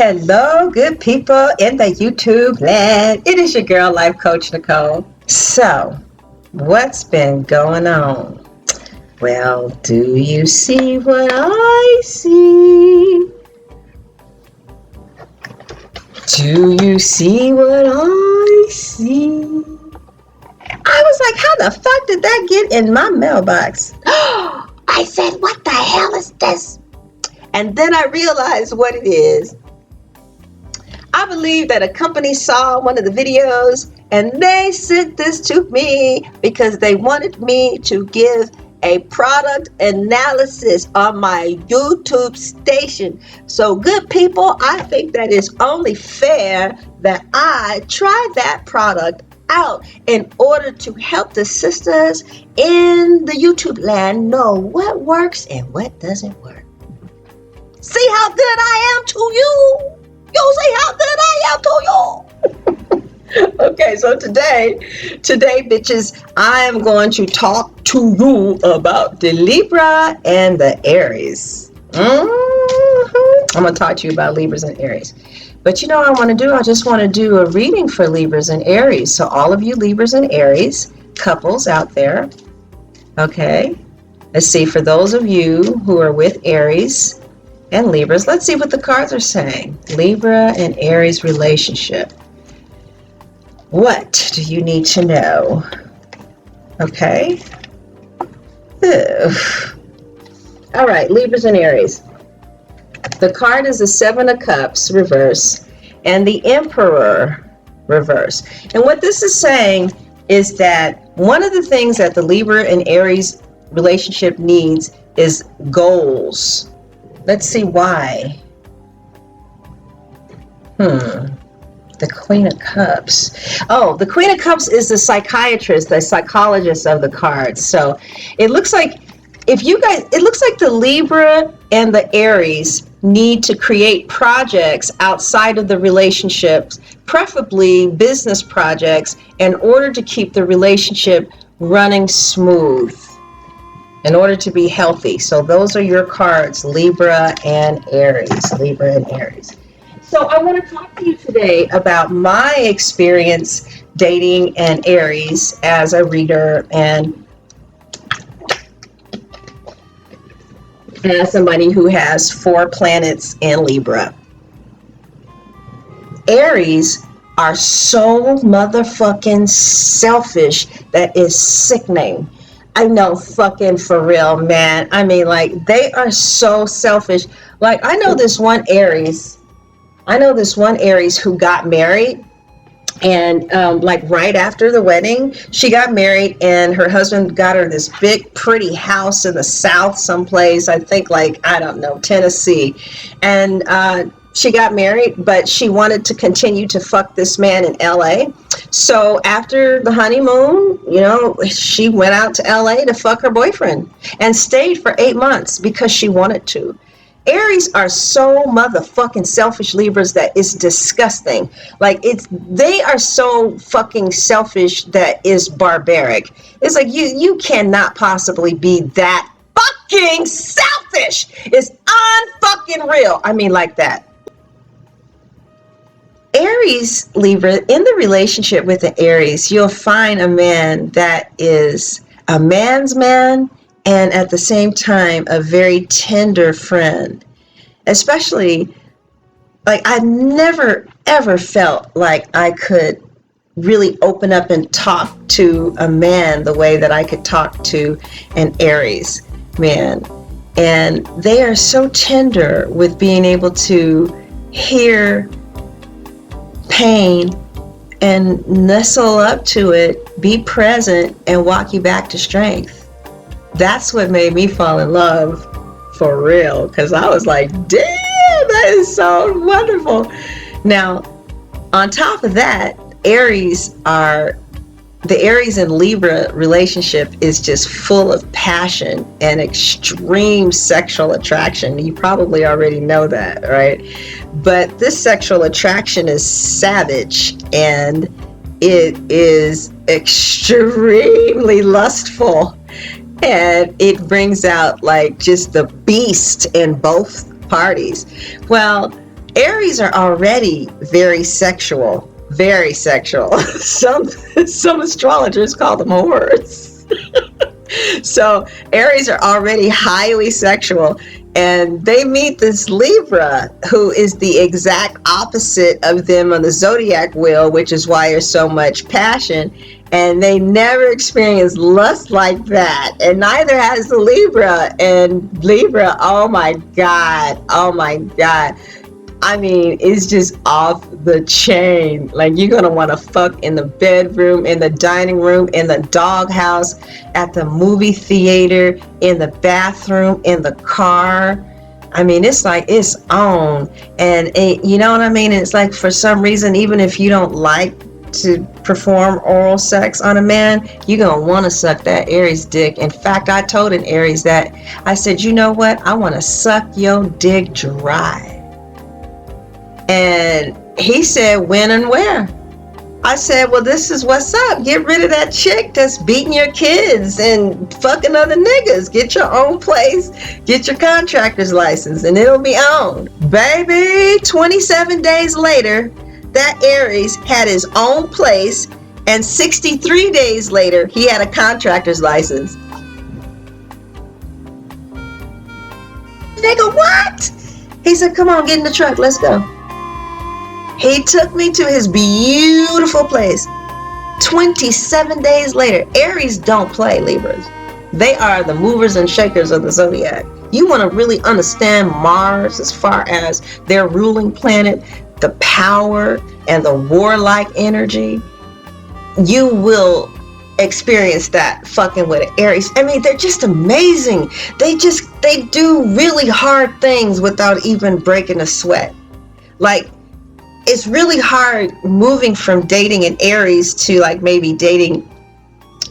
Hello, good people in the YouTube land. It is your girl, Life Coach Nicole. So, what's been going on? Well, do you see what I see? Do you see what I see? I was like, how the fuck did that get in my mailbox? I said, what the hell is this? And then I realized what it is. I believe that a company saw one of the videos and they sent this to me because they wanted me to give a product analysis on my YouTube station. So good people, I think that it's only fair that I try that product out in order to help the sisters in the YouTube land know what works and what doesn't work. See how good I am to you? You see how good I am to you? Okay, so today, bitches, I am going to talk to you about the Libra and the Aries. I'm going to talk to you about Libras and Aries. But you know what I want to do? I just want to do a reading for Libras and Aries. So all of you Libras and Aries couples out there, okay? Let's see, for those of you who are with Aries and Libras, let's see what the cards are saying. Libra and Aries relationship. What do you need to know? Okay. All right, Libras and Aries. The card is the Seven of Cups reverse and the Emperor reverse. And what this is saying is that one of the things that the Libra and Aries relationship needs is goals. Let's see why. The Queen of Cups. Oh, the Queen of Cups is the psychiatrist, the psychologist of the cards. So it looks like it looks like the Libra and the Aries need to create projects outside of the relationships, preferably business projects, in order to keep the relationship running smooth, in order to be healthy. So those are your cards, Libra and Aries. Libra and Aries. So I want to talk to you today about my experience dating an Aries as a reader and as somebody who has 4 planets in Libra. Aries are so motherfucking selfish that is sickening. I know, fucking for real, man. I mean, like, they are so selfish. Like, I know this one Aries who got married, and like right after the wedding, she got married, and her husband got her this big, pretty house in the South someplace. I think, like, I don't know, Tennessee. And she got married, but she wanted to continue to fuck this man in LA. So after the honeymoon, you know, she went out to LA to fuck her boyfriend and stayed for 8 months because she wanted to. Aries are so motherfucking selfish, Libras, that it's disgusting. Like, they are so fucking selfish that is barbaric. It's like, you cannot possibly be that fucking selfish. It's unfucking real. I mean, like that. Aries, Libra, in the relationship with the Aries, you'll find a man that is a man's man and at the same time a very tender friend. Especially, like, I've never ever felt like I could really open up and talk to a man the way that I could talk to an Aries man. And they are so tender with being able to hear pain and nestle up to it, be present, and walk you back to strength. That's what made me fall in love for real, because I was like, damn, that is so wonderful. Now, on top of that, the Aries and Libra relationship is just full of passion and extreme sexual attraction. You probably already know that, right? But this sexual attraction is savage and it is extremely lustful. And it brings out like just the beast in both parties. Well, Aries are already very sexual, very sexual. Some astrologers call them whores. So Aries are already highly sexual, and they meet this Libra who is the exact opposite of them on the zodiac wheel, which is why there's so much passion, and they never experience lust like that, and neither has the Libra. And Libra, oh my god, I mean, it's just off the chain. Like, you're going to want to fuck in the bedroom, in the dining room, in the doghouse, at the movie theater, in the bathroom, in the car. I mean, it's like it's on. And you know what I mean? It's like, for some reason, even if you don't like to perform oral sex on a man, you're going to want to suck that Aries dick. In fact, I told an Aries that, I said, you know what? I want to suck your dick dry. And he said, when and where? I said, well, this is what's up. Get rid of that chick that's beating your kids and fucking other niggas. Get your own place. Get your contractor's license and it'll be on. Baby, 27 days later, that Aries had his own place, and 63 days later, he had a contractor's license. Nigga, what? He said, come on, get in the truck. Let's go. He took me to his beautiful place. 27 days later. Aries don't play, Libras. They are the movers and shakers of the zodiac. You want to really understand Mars as far as their ruling planet, the power and the warlike energy, you will experience that fucking with Aries. I mean, they're just amazing. They do really hard things without even breaking a sweat. Like, it's really hard moving from dating an Aries to like maybe dating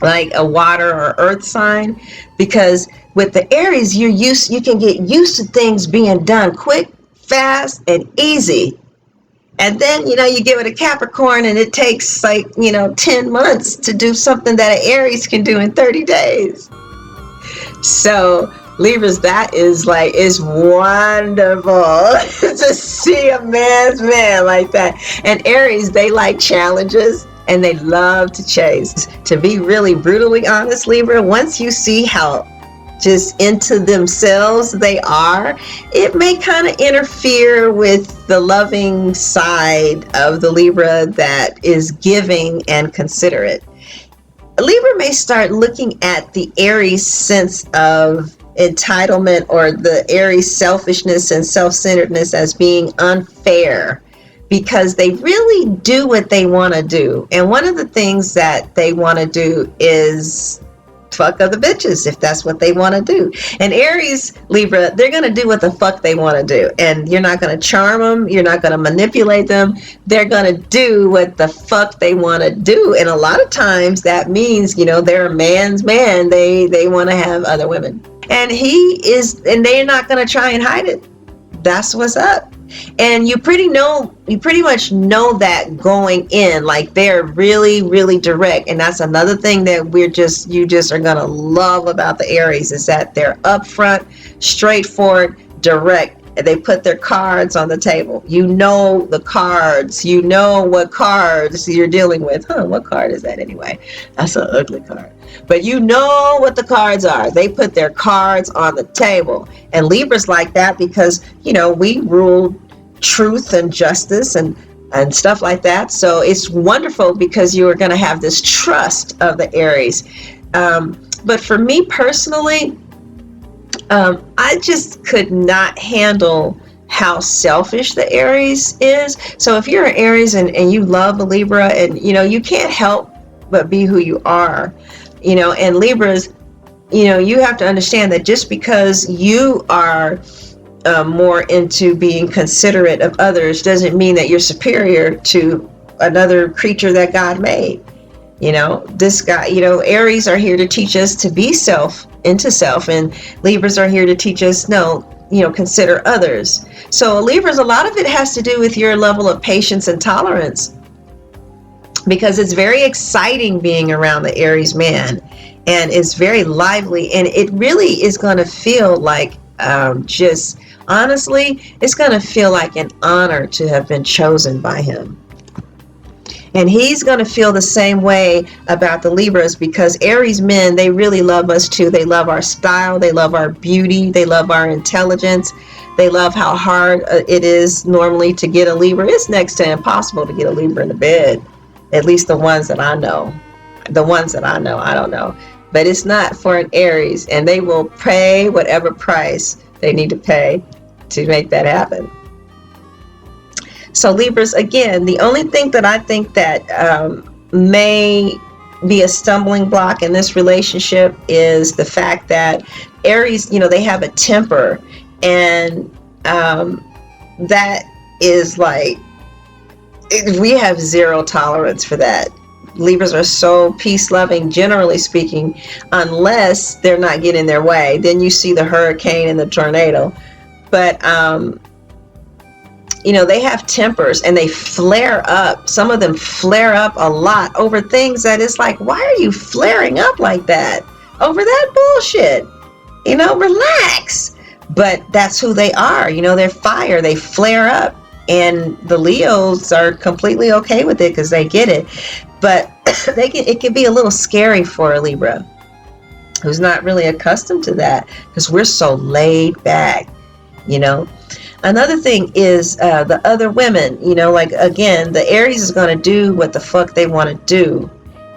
like a water or earth sign, because with the Aries, you can get used to things being done quick, fast, and easy. And then, you give it a Capricorn and it takes 10 months to do something that an Aries can do in 30 days. So Libras, that is it's wonderful to see a man's man like that. And Aries, they like challenges and they love to chase. To be really brutally honest, Libra, once you see how just into themselves they are, it may kind of interfere with the loving side of the Libra that is giving and considerate. Libra may start looking at the Aries sense of entitlement or the Aries selfishness and self-centeredness as being unfair, because they really do what they want to do. And one of the things that they want to do is fuck other bitches, if that's what they want to do. And Aries, Libra, they're going to do what the fuck they want to do. And you're not going to charm them. You're not going to manipulate them. They're going to do what the fuck they want to do. And a lot of times that means, they're a man's man. They want to have other women. And they're not going to try and hide it. That's what's up. And you pretty much know that going in, like they're really, really direct. And that's another thing that you just are going to love about the Aries, is that they're upfront, straightforward, direct. They put their cards on the table. You know the cards. You know what cards you're dealing with. What card is that anyway? That's an ugly card. But you know what the cards are. They put their cards on the table. And Libra's like that because, we rule truth and justice and stuff like that. So it's wonderful because you are going to have this trust of the Aries. But for me personally, I just could not handle how selfish the Aries is. So if you're an Aries and you love a Libra, and you can't help but be who you are, and Libras, you have to understand that just because you are more into being considerate of others doesn't mean that you're superior to another creature that God made. This guy, Aries are here to teach us to be into self, and Libras are here to teach us, consider others. So Libras, a lot of it has to do with your level of patience and tolerance, because it's very exciting being around the Aries man, and it's very lively, and it really is going to feel like just honestly, it's going to feel like an honor to have been chosen by him. And he's going to feel the same way about the Libras, because Aries men, they really love us too. They love our style. They love our beauty. They love our intelligence. They love how hard it is normally to get a Libra. It's next to impossible to get a Libra in the bed. At least the ones that I know. The ones that I know, I don't know. But it's not for an Aries. And they will pay whatever price they need to pay to make that happen. So Libras, again, the only thing that I think that may be a stumbling block in this relationship is the fact that Aries, they have a temper, and that is like, we have zero tolerance for that. Libras are so peace-loving, generally speaking, unless they're not getting their way. Then you see the hurricane and the tornado. But they have tempers, and they flare up. Some of them flare up a lot over things that it's like, why are you flaring up like that over that bullshit? Relax. But that's who they are. They're fire. They flare up. And the Leos are completely okay with it because they get it. But it can be a little scary for a Libra who's not really accustomed to that, because we're so laid back, Another thing is the other women, like, again, the Aries is going to do what the fuck they want to do.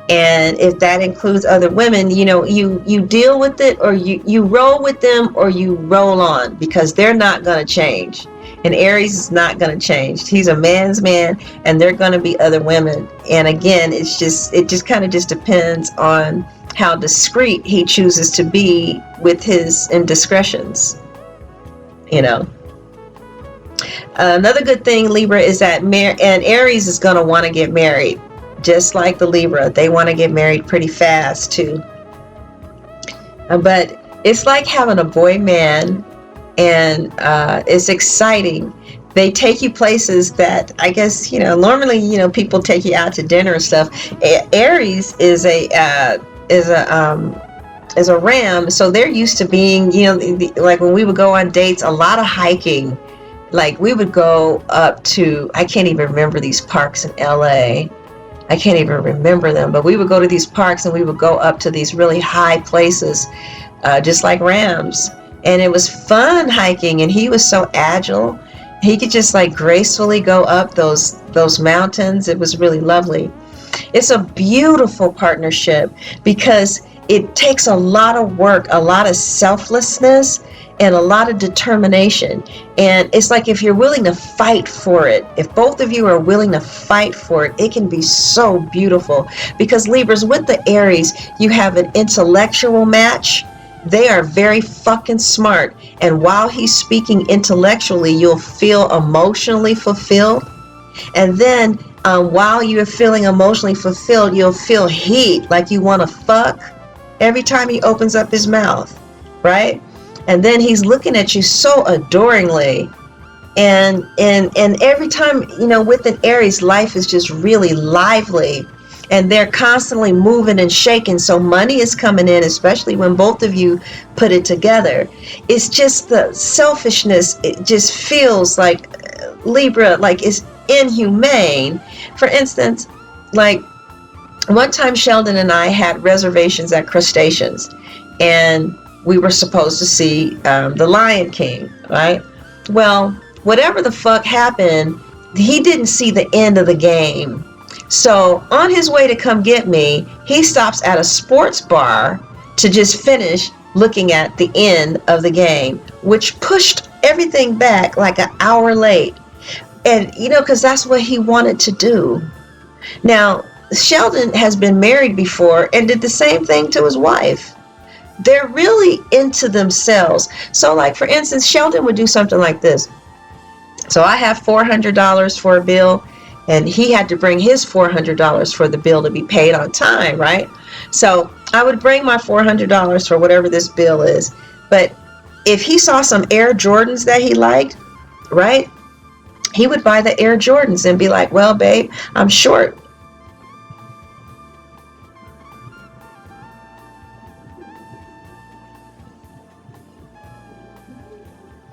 And if that includes other women, you deal with it, or you roll with them, or you roll on, because they're not going to change. And Aries is not going to change. He's a man's man, and they're going to be other women. And again, it just kind of just depends on how discreet he chooses to be with his indiscretions, Another good thing, Libra, is that and Aries is going to want to get married, just like the Libra. They want to get married pretty fast too. But it's like having a boy man, and it's exciting. They take you places that, I guess, normally, people take you out to dinner and stuff. Aries is a ram, so they're used to being, like when we would go on dates, a lot of hiking. Like, we would go up to, I can't even remember these parks in LA. I can't even remember them, but we would go to these parks, and we would go up to these really high places, just like rams. And it was fun hiking, and he was so agile. He could just like gracefully go up those mountains. It was really lovely. It's a beautiful partnership because it takes a lot of work, a lot of selflessness, and a lot of determination. And it's like, if you're willing to fight for it, if both of you are willing to fight for it, it can be so beautiful. Because Libras, with the Aries, you have an intellectual match. They are very fucking smart. And while he's speaking intellectually, you'll feel emotionally fulfilled. And then while you're feeling emotionally fulfilled, you'll feel heat, like you want to fuck every time he opens up his mouth, right? And then he's looking at you so adoringly. And every time, with an Aries, life is just really lively. And they're constantly moving and shaking. So money is coming in, especially when both of you put it together. It's just the selfishness. It just feels like Libra, like, it's inhumane. For instance, like, one time Sheldon and I had reservations at Crustaceans, and we were supposed to see the Lion King, right? Well, whatever the fuck happened, he didn't see the end of the game. So on his way to come get me, he stops at a sports bar to just finish looking at the end of the game, which pushed everything back like an hour late. And, because that's what he wanted to do. Now, Sheldon has been married before and did the same thing to his wife. They're really into themselves. So, like, for instance, Sheldon would do something like this. So I have $400 for a bill, and he had to bring his $400 for the bill to be paid on time, right? So I would bring my $400 for whatever this bill is. But if he saw some Air Jordans that he liked, right, he would buy the Air Jordans and be like, well, babe, I'm short.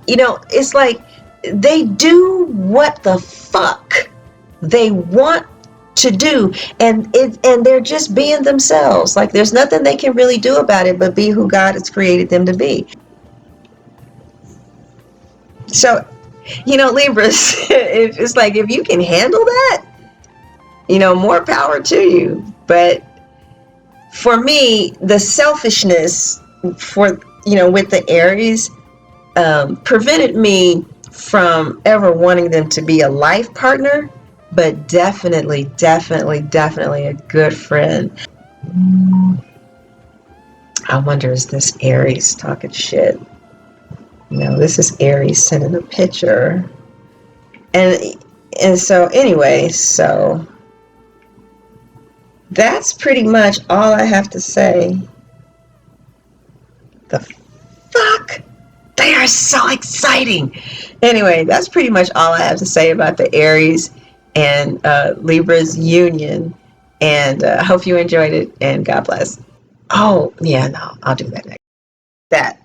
it's like they do what the fuck they want to do, and they're just being themselves. Like there's nothing they can really do about it but be who God has created them to be. So, Libras, it's like if you can handle that, more power to you. But for me, the selfishness with the Aries prevented me from ever wanting them to be a life partner, but definitely, definitely, definitely a good friend. I wonder, is this Aries talking shit? This is Aries sending a picture. And so anyway, so that's pretty much all I have to say. The fuck? They are so exciting. Anyway, that's pretty much all I have to say about the Aries and Libra's union. And I hope you enjoyed it, and God bless. Oh, yeah, no, I'll do that next. That